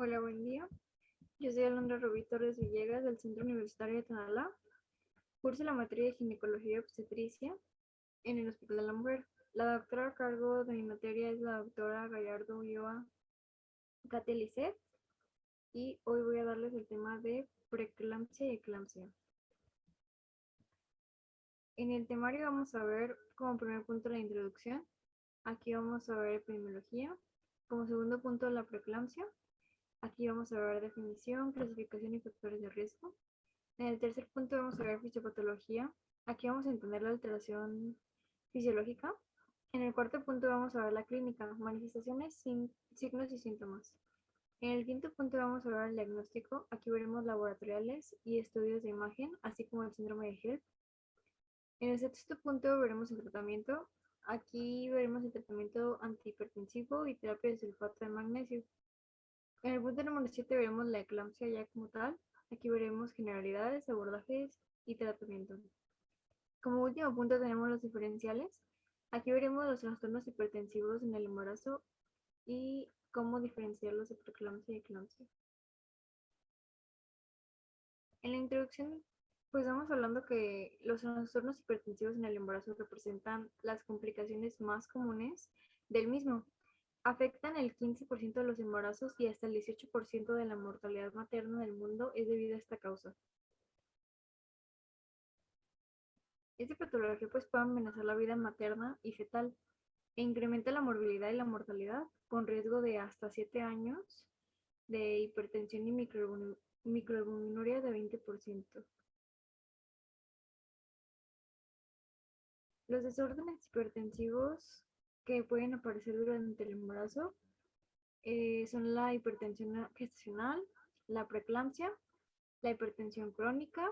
Hola, buen día. Yo soy Alondra Rubí Torres Villegas del Centro Universitario de Tonalá. Curso la materia de ginecología y obstetricia en el Hospital de la Mujer. La doctora a cargo de mi materia es la doctora Gallardo Ulloa Katia Lisset y hoy voy a darles el tema de preeclampsia y eclampsia. En el temario vamos a ver como primer punto la introducción. Aquí vamos a ver epidemiología. Como segundo punto la preeclampsia. Aquí vamos a ver definición, clasificación y factores de riesgo. En el tercer punto vamos a ver fisiopatología. Aquí vamos a entender la alteración fisiológica. En el cuarto punto vamos a ver la clínica, manifestaciones, signos y síntomas. En el quinto punto vamos a ver el diagnóstico. Aquí veremos laboratoriales y estudios de imagen, así como el síndrome de HELP. En el sexto punto veremos el tratamiento. Aquí veremos el tratamiento antihipertensivo y terapia de sulfato de magnesio. En el punto número 7 veremos la eclampsia ya como tal. Aquí veremos generalidades, abordajes y tratamiento. Como último punto tenemos los diferenciales. Aquí veremos los trastornos hipertensivos en el embarazo y cómo diferenciarlos de preeclampsia y eclampsia. En la introducción, pues vamos hablando que los trastornos hipertensivos en el embarazo representan las complicaciones más comunes del mismo. Afectan el 15% de los embarazos y hasta el 18% de la mortalidad materna del mundo es debido a esta causa. Esta patología pues puede amenazar la vida materna y fetal e incrementa la morbilidad y la mortalidad con riesgo de hasta 7 años de hipertensión y microalbuminuria de 20%. Los desórdenes hipertensivos que pueden aparecer durante el embarazo son la hipertensión gestacional, la preeclampsia, la hipertensión crónica,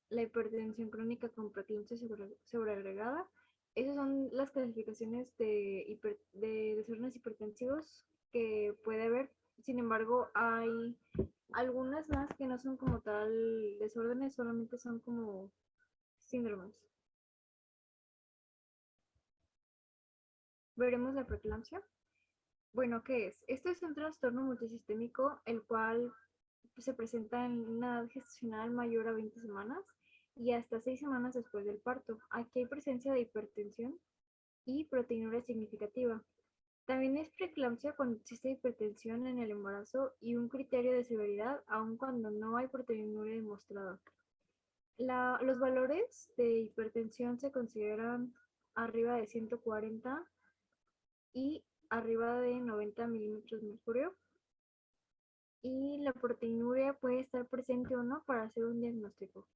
la hipertensión crónica con preeclampsia sobreagregada. Esas son las clasificaciones de desórdenes hipertensivos que puede haber. Sin embargo, hay algunas más que no son como tal desórdenes, solamente son como síndromes. Veremos la preeclampsia. Bueno, ¿qué es? Esto es un trastorno multisistémico, el cual se presenta en una edad gestacional mayor a 20 semanas y hasta 6 semanas después del parto. Aquí hay presencia de hipertensión y proteinuria significativa. También es preeclampsia cuando existe hipertensión en el embarazo y un criterio de severidad aun cuando no hay proteinuria demostrada. Los valores de hipertensión se consideran arriba de 140 y arriba de 90 milímetros de mercurio. Y la proteinuria puede estar presente o no para hacer un diagnóstico.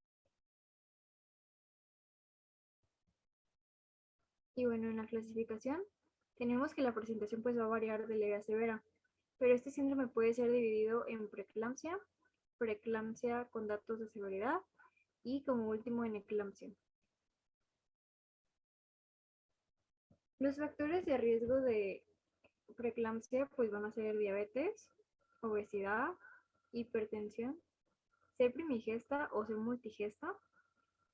Y bueno, en la clasificación tenemos que la presentación pues va a variar de leve a severa, pero este síndrome puede ser dividido en preeclampsia, preeclampsia con datos de severidad y como último en eclampsia. Los factores de riesgo de preeclampsia pues van a ser diabetes, obesidad, hipertensión, ser primigesta o ser multigesta,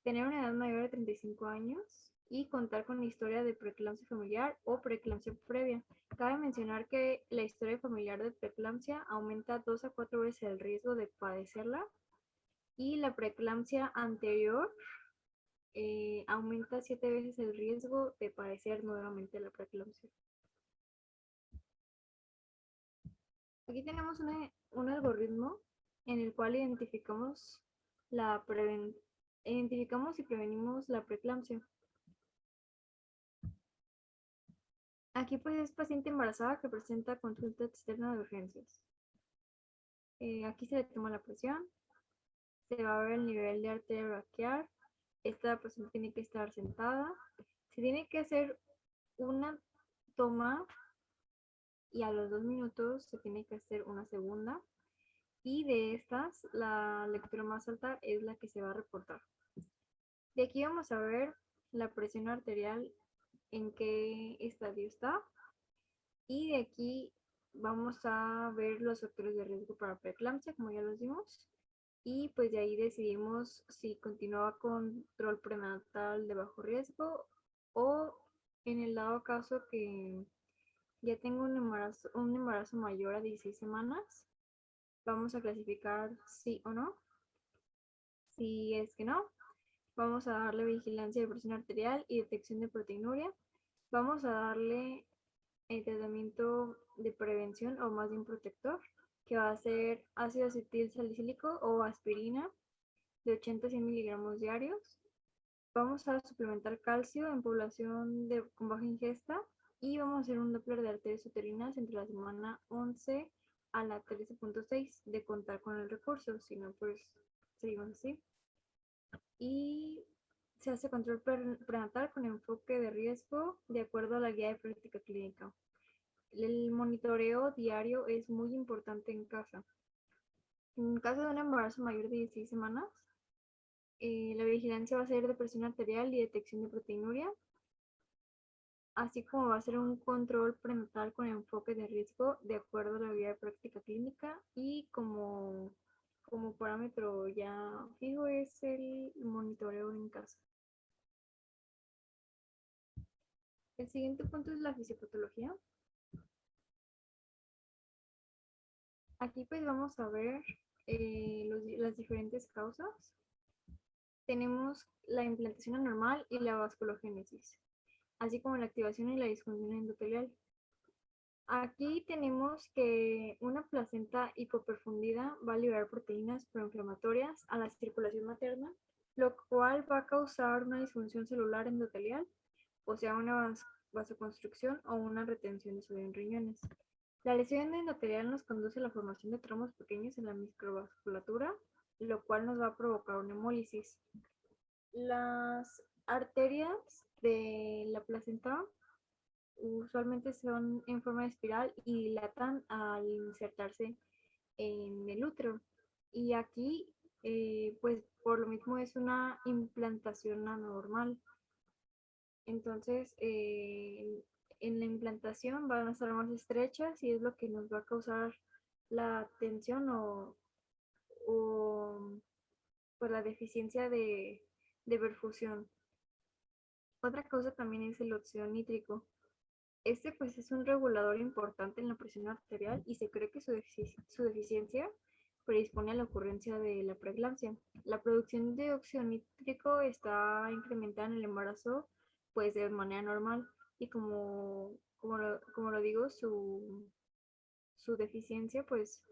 tener una edad mayor de 35 años y contar con la historia de preeclampsia familiar o preeclampsia previa. Cabe mencionar que la historia familiar de preeclampsia aumenta 2 a 4 veces el riesgo de padecerla y la preeclampsia anterior aumenta 7 veces el riesgo de padecer nuevamente la preeclampsia. Aquí tenemos un algoritmo en el cual identificamos y prevenimos la preeclampsia. Aquí pues es paciente embarazada que presenta consulta externa de urgencias. Aquí se le toma la presión, se va a ver el nivel de arteria braquial, esta persona tiene que estar sentada, se tiene que hacer una toma y a los 2 minutos se tiene que hacer una segunda y de estas la lectura más alta es la que se va a reportar. De aquí vamos a ver la presión arterial en qué estadio está y de aquí vamos a ver los factores de riesgo para preeclampsia, como ya los vimos, y pues de ahí decidimos si continuaba con control prenatal de bajo riesgo o en el dado caso que ya tengo un embarazo mayor a 16 semanas, vamos a clasificar sí o no. Si es que no, vamos a darle vigilancia de presión arterial y detección de proteinuria. Vamos a darle el tratamiento de prevención o más bien protector, que va a ser ácido acetil salicílico o aspirina de 80 a 100 miligramos diarios. Vamos a suplementar calcio en población con baja ingesta y vamos a hacer un Doppler de arterias uterinas entre la semana 11 a la 13.6 de contar con el recurso, si no, pues seguimos así. Y se hace control prenatal con enfoque de riesgo de acuerdo a la guía de práctica clínica. El monitoreo diario es muy importante en casa. En caso de un embarazo mayor de 16 semanas, la vigilancia va a ser de presión arterial y detección de proteinuria, así como va a ser un control prenatal con enfoque de riesgo de acuerdo a la guía de práctica clínica y como parámetro ya fijo es el monitoreo en casa. El siguiente punto es la fisiopatología. Aquí pues vamos a ver las diferentes causas. Tenemos la implantación anormal y la vasculogénesis, así como la activación y la disfunción endotelial. Aquí tenemos que una placenta hipoperfundida va a liberar proteínas proinflamatorias a la circulación materna, lo cual va a causar una disfunción celular endotelial, o sea, una vasoconstricción o una retención de sodio en riñones. La lesión endotelial nos conduce a la formación de tromos pequeños en la microvasculatura, lo cual nos va a provocar una hemólisis. Las arterias de la placenta usualmente son en forma de espiral y dilatan al insertarse en el útero. Y aquí, pues por lo mismo es una implantación anormal. Entonces, en la implantación van a estar más estrechas y es lo que nos va a causar la tensión o pues, la deficiencia de perfusión. Otra causa también es el óxido nítrico. Este pues es un regulador importante en la presión arterial y se cree que su deficiencia predispone a la ocurrencia de la preeclampsia. La producción de óxido nítrico está incrementada en el embarazo pues de manera normal y como lo digo, su deficiencia pues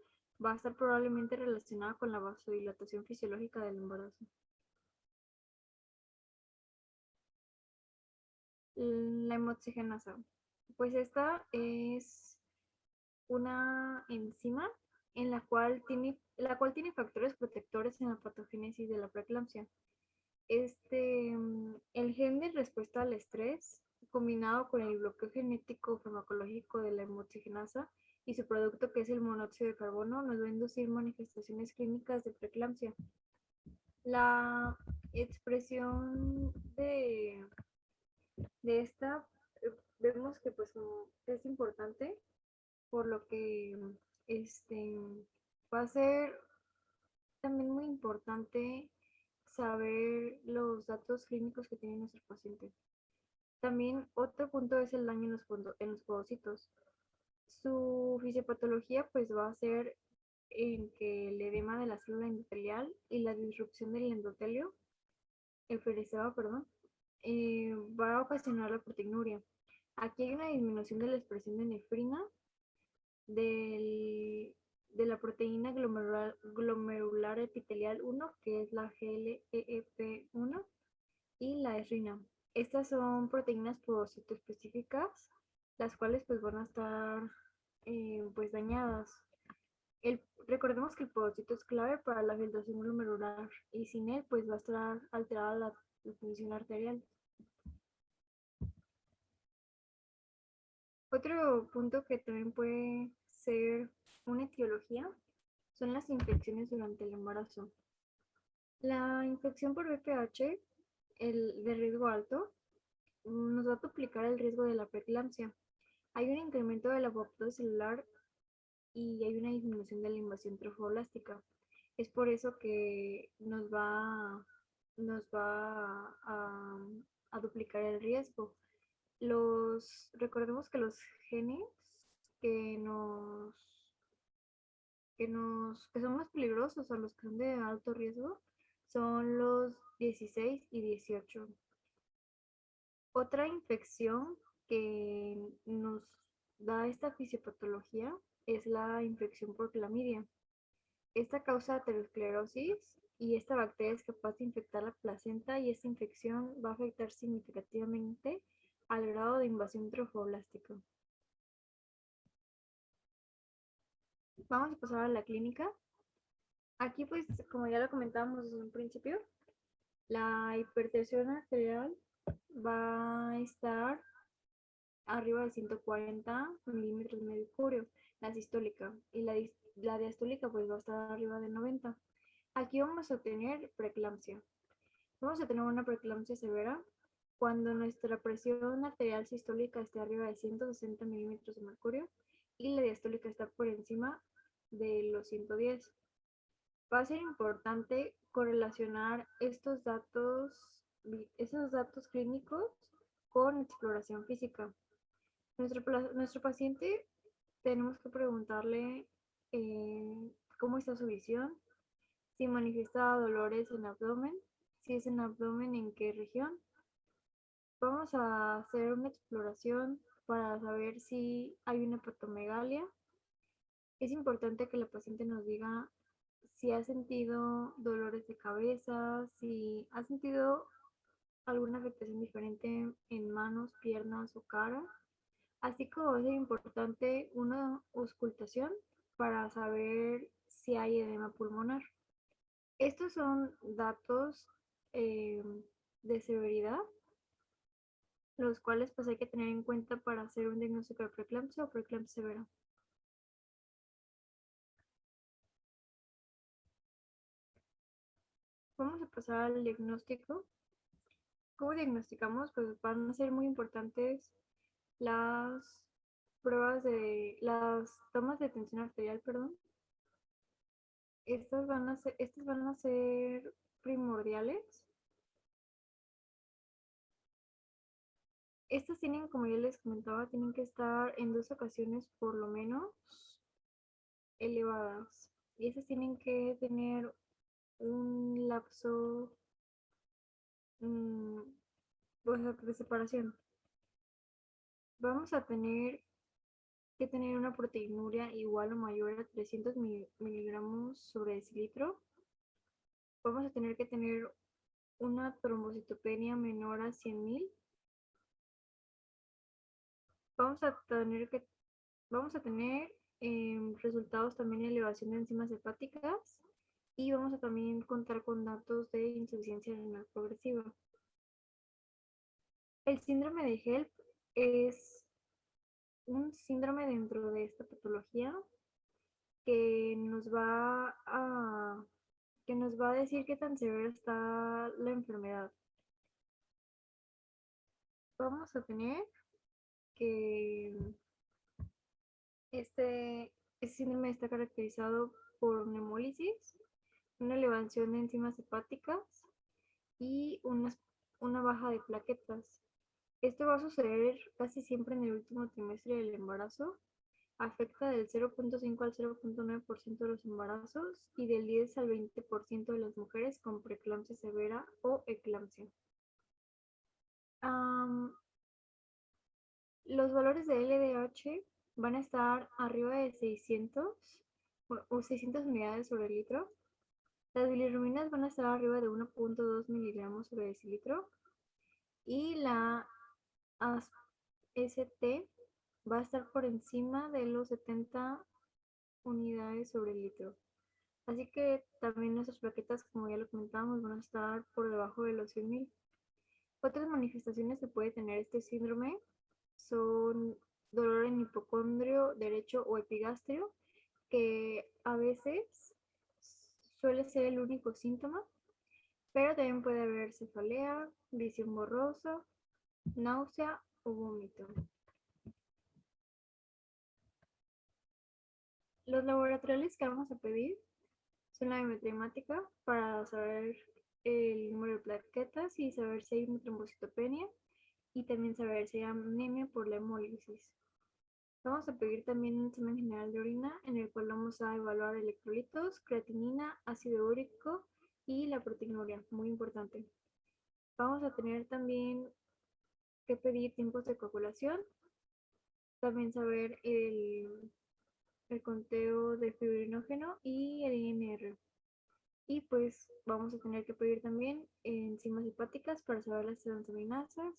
va a estar probablemente relacionada con la vasodilatación fisiológica del embarazo. La hemoxigenasa. Pues esta es una enzima en la cual tiene factores protectores en la patogénesis de la preeclampsia. El gen de respuesta al estrés, combinado con el bloqueo genético farmacológico de la hemoxigenasa y su producto que es el monóxido de carbono, nos va a inducir manifestaciones clínicas de preeclampsia. La expresión de esta, vemos que pues es importante por lo que este, va a ser también muy importante saber los datos clínicos que tiene nuestro paciente. También otro punto es el daño en los podocitos. Su fisiopatología pues va a ser en que el edema de la célula endotelial y la disrupción del endotelio, el fereceo, perdón, va a ocasionar la proteinuria. Aquí hay una disminución de la expresión de nefrina, del, de la proteína glomerular epitelial 1, que es la GLEEP1, y la esrina. Estas son proteínas específicas, las cuales pues van a estar pues dañadas. Recordemos que el podocito es clave para la filtración glomerular y sin él pues va a estar alterada la función arterial. Otro punto que también puede ser una etiología son las infecciones durante el embarazo. La infección por VPH, de riesgo alto, nos va a duplicar el riesgo de la preeclampsia. Hay un incremento de la apoptosis celular y hay una disminución de la invasión trofoblástica. Es por eso que nos va a duplicar el riesgo. Recordemos que los genes que nos que son más peligrosos o los que son de alto riesgo son los 16 y 18. Otra infección que nos da esta fisiopatología es la infección por clamidia. Esta causa aterosclerosis y esta bacteria es capaz de infectar la placenta y esta infección va a afectar significativamente al grado de invasión trofoblástica. Vamos a pasar a la clínica. Aquí, pues, como ya lo comentábamos desde un principio, la hipertensión arterial va a estar arriba de 140 milímetros de mercurio, la sistólica, y la diastólica pues va a estar arriba de 90. Aquí vamos a tener preeclampsia. Vamos a tener una preeclampsia severa cuando nuestra presión arterial sistólica esté arriba de 160 milímetros de mercurio y la diastólica está por encima de los 110. Va a ser importante correlacionar estos datos clínicos con exploración física. Nuestro paciente tenemos que preguntarle cómo está su visión, si manifiesta dolores en abdomen, si es en abdomen, en qué región. Vamos a hacer una exploración para saber si hay una hepatomegalia. Es importante que la paciente nos diga si ha sentido dolores de cabeza, si ha sentido alguna afectación diferente en manos, piernas o cara. Así como es importante una auscultación para saber si hay edema pulmonar. Estos son datos eh, de severidad, los cuales pues hay que tener en cuenta para hacer un diagnóstico de preeclampsia o preeclampsia severa. Vamos a pasar al diagnóstico. ¿Cómo diagnosticamos? Pues van a ser muy importantes las las tomas de tensión arterial, perdón. Estas van a ser primordiales. Estas tienen, como ya les comentaba, tienen que estar en 2 ocasiones por lo menos elevadas. Y estas tienen que tener un lapso mm, de separación. Vamos a tener que tener una proteinuria igual o mayor a 300 miligramos sobre decilitro. Vamos a tener que tener una trombocitopenia menor a 100.000. Vamos a tener que Vamos a tener resultados también de elevación de enzimas hepáticas y vamos a también contar con datos de insuficiencia renal progresiva. El síndrome de HELP es un síndrome dentro de esta patología que que nos va a decir qué tan severa está la enfermedad. Vamos a tener que este síndrome está caracterizado por una hemólisis, una elevación de enzimas hepáticas y una baja de plaquetas. Esto va a suceder casi siempre en el último trimestre del embarazo. Afecta del 0.5 al 0.9% de los embarazos y del 10 al 20% de las mujeres con preeclampsia severa o eclampsia. Los valores de LDH van a estar arriba de 600 o 600 unidades sobre el litro. Las bilirrubinas van a estar arriba de 1.2 miligramos sobre decilitro y la AST va a estar por encima de los 70 unidades sobre el litro. Así que también nuestras plaquetas, como ya lo comentábamos, van a estar por debajo de los 100.000. Otras manifestaciones que puede tener este síndrome son dolor en hipocondrio derecho o epigastrio, que a veces suele ser el único síntoma, pero también puede haber cefalea, visión borrosa, náusea o vómito. Los laboratoriales que vamos a pedir son la biometría para saber el número de plaquetas y saber si hay una trombocitopenia y también saber si hay anemia por la hemólisis. Vamos a pedir también un examen general de orina en el cual vamos a evaluar electrolitos, creatinina, ácido úrico y la proteinuria, muy importante. Vamos a tener también que pedir tiempos de coagulación, también saber el conteo de fibrinógeno y el INR. Y pues vamos a tener que pedir también enzimas hepáticas para saber las transaminasas,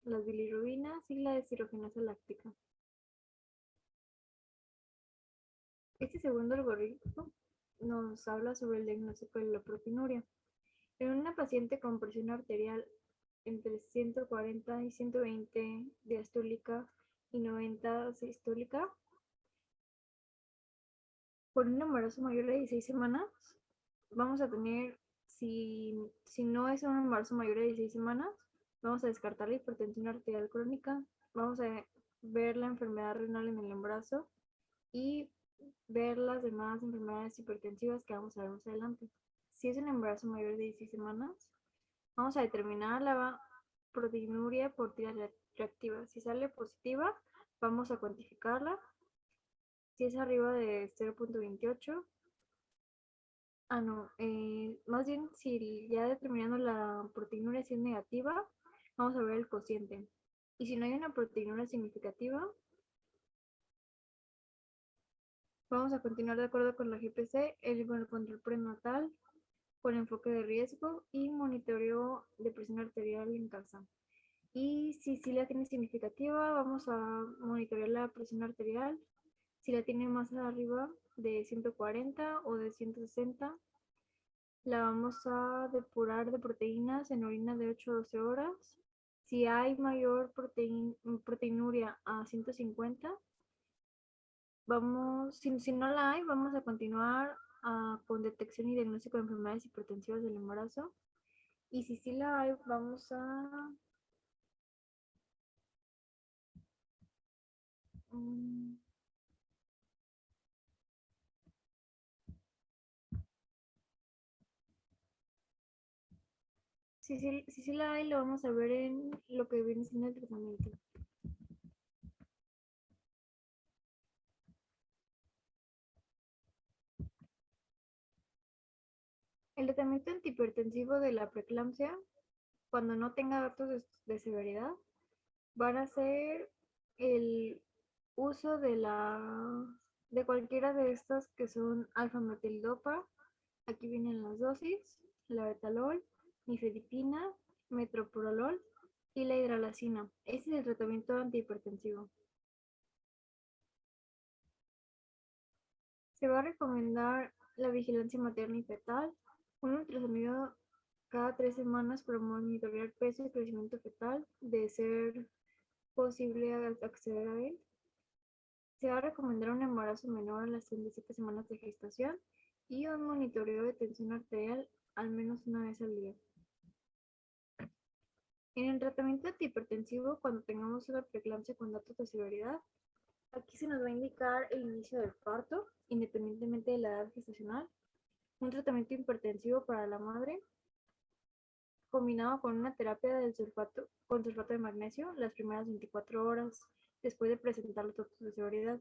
las bilirrubinas y la deshidrogenasa láctica. Este segundo algoritmo nos habla sobre el diagnóstico de la proteinuria. En una paciente con presión arterial entre 140 y 120 diastólica y 90 sistólica, por un embarazo mayor de 16 semanas, vamos a tener, si no es un embarazo mayor de 16 semanas, vamos a descartar la hipertensión arterial crónica, vamos a ver la enfermedad renal en el embarazo y ver las demás enfermedades hipertensivas que vamos a ver más adelante. Si es un embarazo mayor de 16 semanas, vamos a determinar la proteinuria por tira reactiva. Si sale positiva, vamos a cuantificarla. Si es arriba de 0.28, no, más bien si ya determinando la proteinuria si es negativa, vamos a ver el cociente. Y si no hay una proteinuria significativa, vamos a continuar de acuerdo con la GPC, el control prenatal, con enfoque de riesgo y monitoreo de presión arterial en casa. Y si sí la tiene significativa, vamos a monitorear la presión arterial. Si la tiene más arriba de 140 o de 160, la vamos a depurar de proteínas en orina de 8 a 12 horas. Si hay mayor proteinuria a 150, si no la hay, vamos a continuar con detección y diagnóstico de enfermedades hipertensivas del embarazo. Y si sí la hay, vamos a... Um, si sí la hay, lo vamos a ver en lo que viene siendo el tratamiento. El tratamiento antihipertensivo de la preeclampsia, cuando no tenga datos de severidad, van a ser el uso de cualquiera de estas que son alfa-metildopa. Aquí vienen las dosis: la betalol, nifedipina, metoprolol y la hidralazina. Este es el tratamiento antihipertensivo. Se va a recomendar la vigilancia materna y fetal, un ultrasonido cada 3 semanas para monitorear peso y crecimiento fetal, de ser posible acceder a él. Se va a recomendar un embarazo menor a las 37 semanas de gestación y un monitoreo de tensión arterial al menos una vez al día. En el tratamiento antihipertensivo, cuando tengamos una preeclampsia con datos de severidad, aquí se nos va a indicar el inicio del parto, independientemente de la edad gestacional, un tratamiento hipertensivo para la madre, combinado con una terapia con sulfato de magnesio las primeras 24 horas después de presentar los datos de severidad.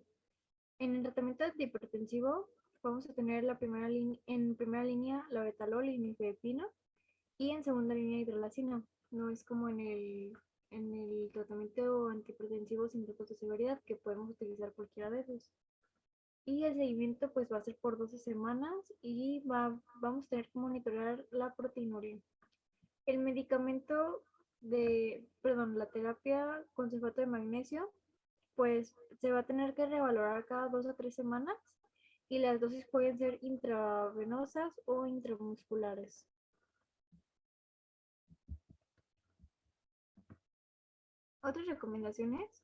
En el tratamiento antihipertensivo vamos a tener en primera línea la betalol y nifedipina y en segunda línea hidralazina. No es como en el tratamiento antihipertensivo sin datos de severidad, que podemos utilizar cualquiera de esos. Y el seguimiento pues va a ser por 12 semanas y vamos a tener que monitorear la proteinuria. El medicamento la terapia con sulfato de magnesio, pues se va a tener que revalorar cada 2 a 3 semanas y las dosis pueden ser intravenosas o intramusculares. Otras recomendaciones,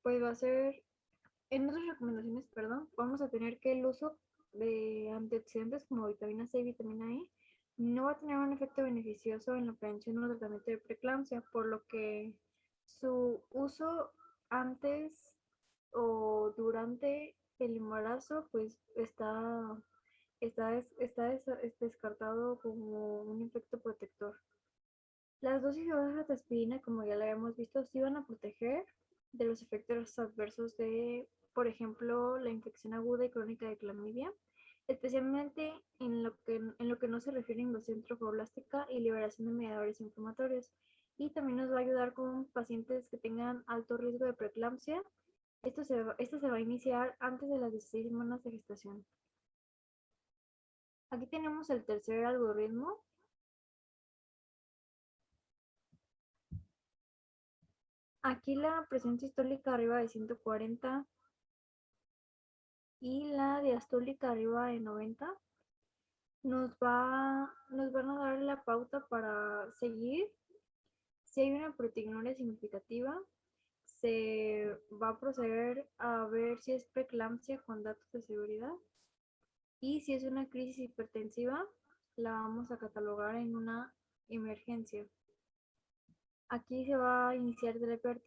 pues va a ser, en otras recomendaciones, perdón, vamos a tener que el uso de antioxidantes como vitamina C y vitamina E no va a tener un efecto beneficioso en la prevención o tratamiento de preeclampsia, por lo que su uso antes o durante el embarazo pues está descartado como un efecto protector. Las dosis de bajas de aspirina, como ya lo habíamos visto, sí van a proteger, de los efectos adversos de, por ejemplo, la infección aguda y crónica de clamidia, especialmente en lo que no se refiere a invasión trofoblástica y liberación de mediadores inflamatorios. Y también nos va a ayudar con pacientes que tengan alto riesgo de preeclampsia. Esto se va a iniciar antes de las 16 semanas de gestación. Aquí tenemos el tercer algoritmo. Aquí la presión sistólica arriba de 140 y la diastólica arriba de 90 nos van a dar la pauta para seguir. Si hay una proteinuria significativa, se va a proceder a ver si es preeclampsia con datos de seguridad. Y si es una crisis hipertensiva, la vamos a catalogar en una emergencia. Aquí se va a iniciar terapia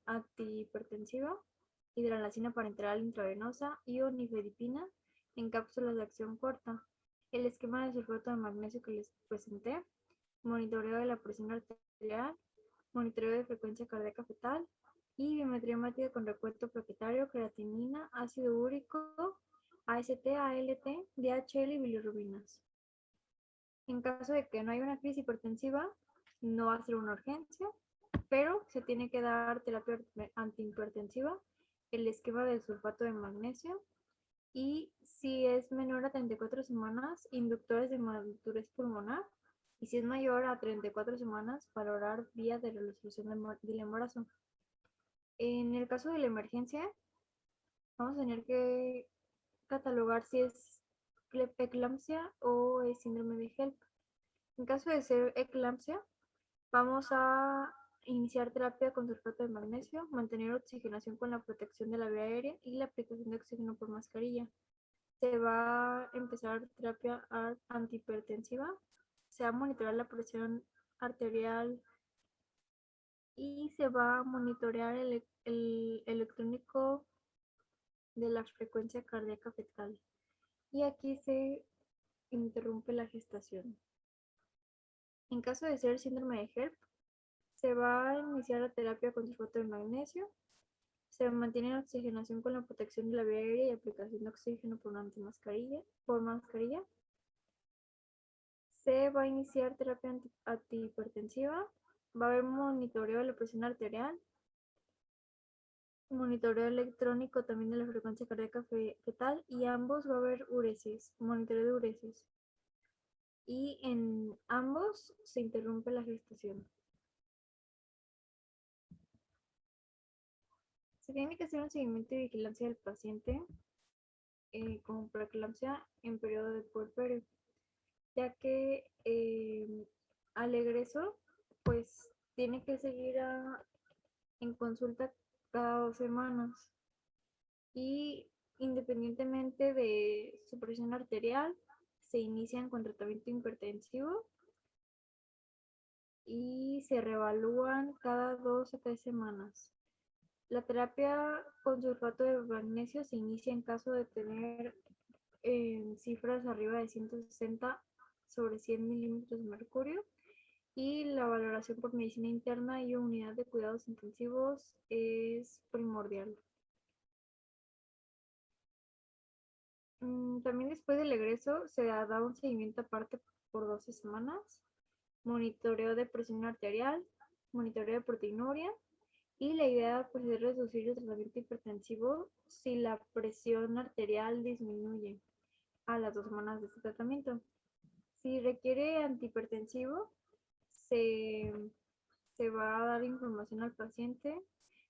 antihipertensiva, hidralacina parenteral intravenosa y nifedipina en cápsulas de acción corta. El esquema de sulfato de magnesio que les presenté, monitoreo de la presión arterial, monitoreo de frecuencia cardíaca fetal y biometría hemática con recuento plaquetario, creatinina, ácido úrico, AST, ALT, DHL y bilirrubinas. En caso de que no haya una crisis hipertensiva, no va a ser una urgencia, pero se tiene que dar terapia antihipertensiva, el esquema del sulfato de magnesio, y si es menor a 34 semanas, inductores de madurez pulmonar, y si es mayor a 34 semanas, valorar vías de resolución del embarazo. En el caso de la emergencia, vamos a tener que catalogar si es eclampsia o es síndrome de HELP. En caso de ser eclampsia, vamos a iniciar terapia con sulfato de magnesio, mantener oxigenación con la protección de la vía aérea y la aplicación de oxígeno por mascarilla. Se va a empezar terapia antihipertensiva, se va a monitorear la presión arterial y se va a monitorear el electrónico de la frecuencia cardíaca fetal. Y aquí se interrumpe la gestación. En caso de ser síndrome de HELP, se va a iniciar la terapia con sulfato de magnesio, se mantiene la oxigenación con la protección de la vía aérea y aplicación de oxígeno por mascarilla. Se va a iniciar terapia antihipertensiva, va a haber monitoreo de la presión arterial, monitoreo electrónico también de la frecuencia cardíaca fetal y ambos va a haber uresis, monitoreo de uresis. Y en ambos se interrumpe la gestación. Se tiene que hacer un seguimiento y vigilancia del paciente con preeclampsia en periodo de puerperio, ya que al egreso, pues tiene que seguir en consulta cada 2 semanas y independientemente de su presión arterial, se inician con tratamiento hipertensivo y se reevalúan cada 2 a 3 semanas. La terapia con sulfato de magnesio se inicia en caso de tener cifras arriba de 160 sobre 100 milímetros de mercurio y la valoración por medicina interna y unidad de cuidados intensivos es primordial. También después del egreso se da un seguimiento aparte por 12 semanas, monitoreo de presión arterial, monitoreo de proteinuria y la idea pues, es reducir el tratamiento hipertensivo si la presión arterial disminuye a las 2 semanas de este tratamiento. Si requiere antihipertensivo, se, se va a dar información al paciente.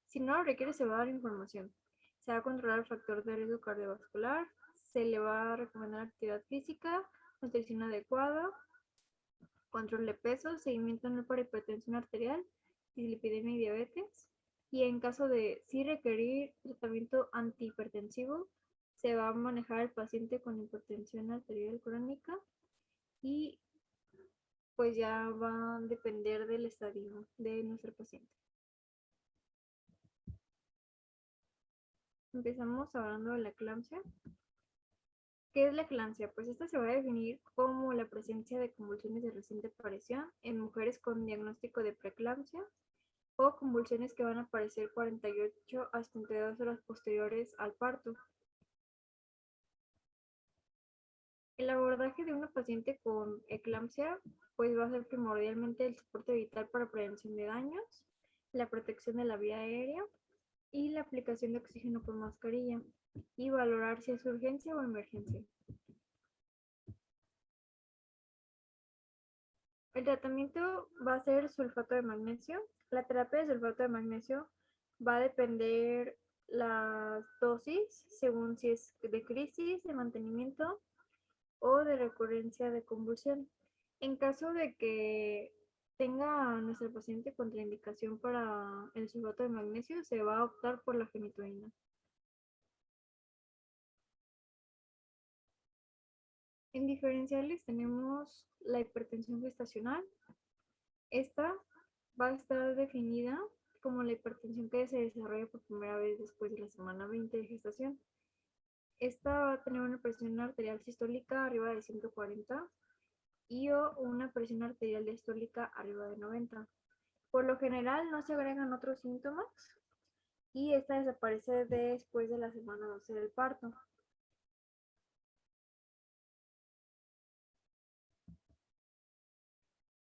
Si no lo requiere, se va a dar información. Se va a controlar el factor de riesgo cardiovascular, se le va a recomendar actividad física, nutrición adecuada, control de peso, seguimiento anual para hipertensión arterial, dislipidemia y diabetes. Y en caso de sí requerir tratamiento antihipertensivo, se va a manejar el paciente con hipertensión arterial crónica y pues ya va a depender del estadio de nuestro paciente. Empezamos hablando de la eclampsia. ¿Qué es la eclampsia? Pues esta se va a definir como la presencia de convulsiones de reciente aparición en mujeres con diagnóstico de preeclampsia o convulsiones que van a aparecer 48 a 72 horas posteriores al parto. El abordaje de una paciente con eclampsia pues va a ser primordialmente el soporte vital para prevención de daños, la protección de la vía aérea y la aplicación de oxígeno por mascarilla y valorar si es urgencia o emergencia. El tratamiento va a ser sulfato de magnesio. La terapia de sulfato de magnesio va a depender la dosis según si es de crisis, de mantenimiento o de recurrencia de convulsión. En caso de que tenga nuestra paciente contraindicación para el sulfato de magnesio, se va a optar por la fenitoína. En diferenciales tenemos la hipertensión gestacional. Esta va a estar definida como la hipertensión que se desarrolla por primera vez después de la semana 20 de gestación. Esta va a tener una presión arterial sistólica arriba de 140 y o una presión arterial diastólica arriba de 90. Por lo general no se agregan otros síntomas y esta desaparece después de la semana 12 del parto.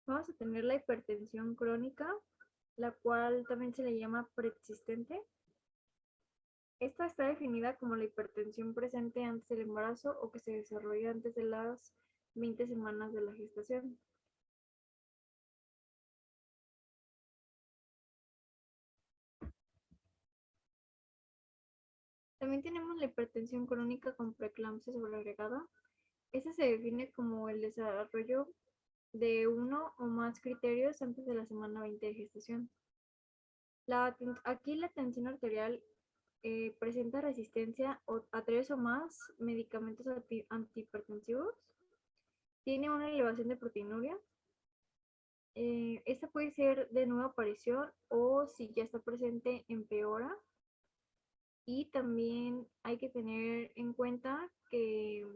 Vamos a tener la hipertensión crónica, la cual también se le llama preexistente. Esta está definida como la hipertensión presente antes del embarazo o que se desarrolla antes de las 20 semanas de la gestación. También tenemos la hipertensión crónica con preeclampsia sobreagregada. Esta se define como el desarrollo de uno o más criterios antes de la semana 20 de gestación. Aquí la tensión arterial presenta resistencia a 3 o más medicamentos antihipertensivos. Tiene una elevación de proteinuria. Esta puede ser de nueva aparición o si ya está presente empeora. Y también hay que tener en cuenta que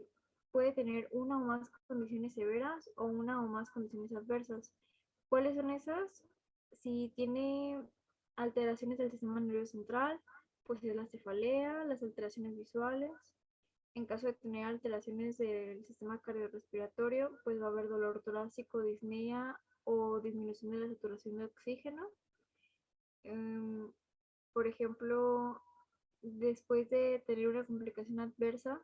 puede tener una o más condiciones severas o una o más condiciones adversas. ¿Cuáles son esas? Si tiene alteraciones del sistema nervioso central, pues es la cefalea, las alteraciones visuales. En caso de tener alteraciones del sistema cardiorrespiratorio, pues va a haber dolor torácico, disnea o disminución de la saturación de oxígeno. Por ejemplo, después de tener una complicación adversa,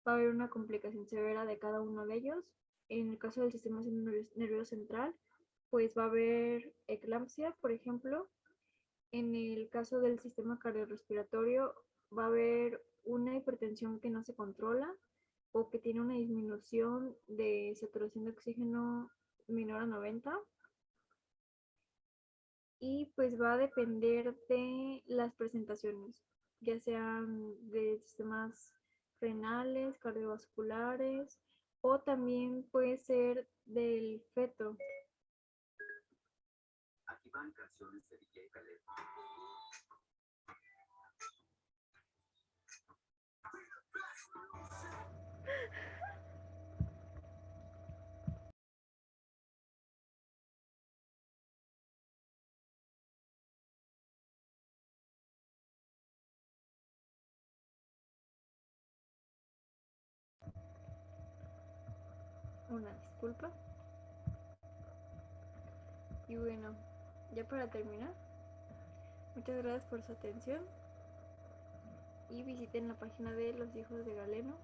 va a haber una complicación severa de cada uno de ellos. En el caso del sistema nervioso central, pues va a haber eclampsia, por ejemplo. En el caso del sistema cardiorrespiratorio, va a haber una hipertensión que no se controla o que tiene una disminución de saturación de oxígeno menor a 90. Y pues va a depender de las presentaciones, ya sean de sistemas renales, cardiovasculares o también puede ser del feto. Aquí van canciones de DJ Khaled. Una disculpa. Y bueno, ya para terminar, muchas gracias por su atención y visiten la página de Los Hijos de Galeno